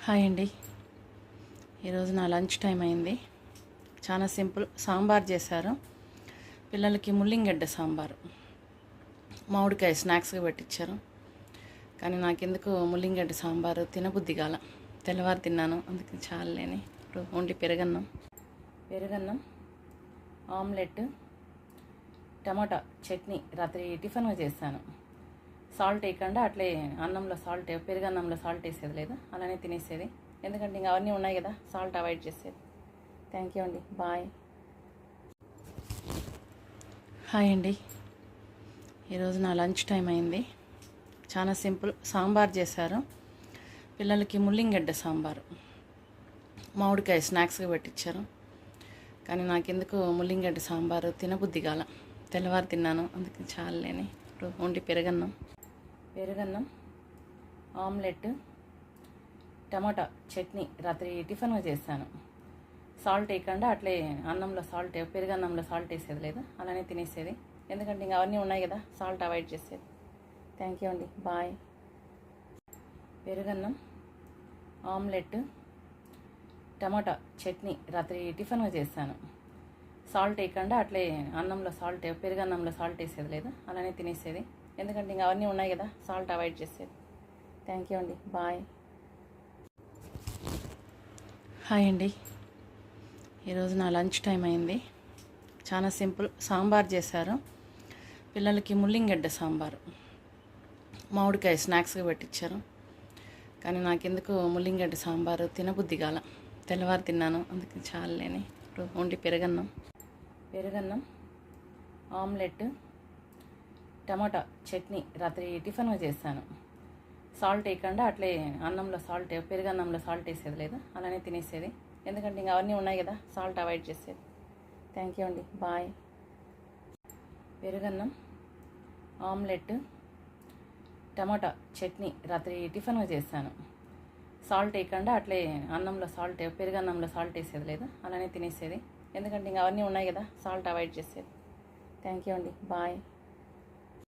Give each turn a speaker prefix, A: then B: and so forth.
A: Hi అండి. ఈరోజు నా లంచ్ టైం అయింది. చాలా సింపుల్ సాంబార్ చేశారు. పిల్లలకి ముల్లింగడ్డ సాంబారు, మామిడికాయ స్నాక్స్గా పెట్టించారు. కానీ నాకెందుకు ముల్లింగడ్డ సాంబారు తినబుద్ధి కాల. తెల్లవారు తిన్నాను, అందుకని చాలేని ఇప్పుడు ఓన్లీ పెరుగన్నం, ఆమ్లెట్, టమాటా చట్నీ రాత్రి టిఫిన్గా చేశాను. సాల్ట్ వేయకుండా అట్లే అన్నంలో సాల్ట్, పెరుగన్నంలో సాల్ట్ వేసేది లేదు, అలానే తినేసేది. ఎందుకంటే ఇంకా అవన్నీ ఉన్నాయి కదా, సాల్ట్ అవాయిడ్ చేసేది. థ్యాంక్ యూ అండి, బాయ్. హాయ్ అండి. ఈరోజు నా లంచ్ టైం అయింది. చాలా సింపుల్ సాంబార్ చేశారు. పిల్లలకి ముల్లింగడ్డ సాంబారు, మామిడికాయ స్నాక్స్గా పెట్టించారు. కానీ నాకెందుకు ముల్లింగడ్డ సాంబారు తినబుద్ధి కాల. తెల్లవారు తిన్నాను, అందుకని చాలేని ఇప్పుడు ఓన్లీ పెరుగన్నం, ఆమ్లెట్, టమాటా చట్నీ రాత్రి టిఫిన్గా చేశాను. సాల్ట్ వేయకుండా అట్లే అన్నంలో సాల్ట్, పెరుగన్నంలో సాల్ట్ వేసేది లేదు, అలానే తినేసేది. ఎందుకంటే ఇంకా అవన్నీ ఉన్నాయి కదా, సాల్ట్ అవాయిడ్ చేసేది. థ్యాంక్ యూ అండి, బాయ్. పెరుగన్నం, ఆమ్లెట్, టమాటా చట్నీ రాత్రి టిఫిన్గా చేశాను. సాల్ట్ వేయకుండా అట్లే అన్నంలో సాల్ట్, పెరుగన్నంలో సాల్ట్ వేసేది లేదు, అలానే తినేసేది. ఎందుకంటే ఇంకా అవన్నీ ఉన్నాయి కదా, సాల్ట్ అవాయిడ్ చేసేది. థ్యాంక్ యూ అండి, బాయ్. హాయ్ అండి. ఈరోజు నా లంచ్ టైం అయింది. చాలా సింపుల్ సాంబార్ చేశారు. పిల్లలకి ముల్లింగడ్డ సాంబారు, మామిడికాయ స్నాక్స్గా పెట్టించారు. కానీ నాకెందుకు ముల్లింగడ్డ సాంబారు తినబుద్ధి కాల. తెల్లవారు తిన్నాను, అందుకని చాలేని ఇప్పుడు ఓన్లీ పెరుగన్నం, ఆమ్లెట్, టమాటా చట్నీ రాత్రి టిఫిన్గా చేశాను. సాల్ట్ వేయకుండా అట్లే అన్నంలో సాల్ట్, పెరుగన్నంలో సాల్ట్ వేసేది లేదు, అలానే తినేసేది. ఎందుకంటే ఇంకా అవన్నీ ఉన్నాయి కదా, సాల్ట్ అవాయిడ్ చేసేది. థ్యాంక్ యూ అండి, బాయ్. పెరుగన్నం, ఆమ్లెట్, టమాటా చట్నీ రాత్రి టిఫిన్గా చేశాను. సాల్ట్ వేయకుండా అట్లే అన్నంలో సాల్ట్, పెరుగన్నంలో సాల్ట్ వేసేది లేదు, అలానే తినేసేది. ఎందుకంటే ఇంకా అవన్నీ ఉన్నాయి కదా, సాల్ట్ అవాయిడ్ చేసేది. పెరుగన్నం, ఆమ్లెట్, టమాటా చట్నీ రాత్రి టిఫిన్గా చేశాను. సాల్ట్ వేయకుండా అట్లే అన్నంలో సాల్ట్, పెరుగన్నంలో సాల్ట్ వేసేది లేదు, అలానే తినేసేది. ఎందుకంటే ఇంకా అవన్నీ ఉన్నాయి కదా, సాల్ట్ అవాయిడ్ చేసేది. థ్యాంక్ యూ అండి, బాయ్.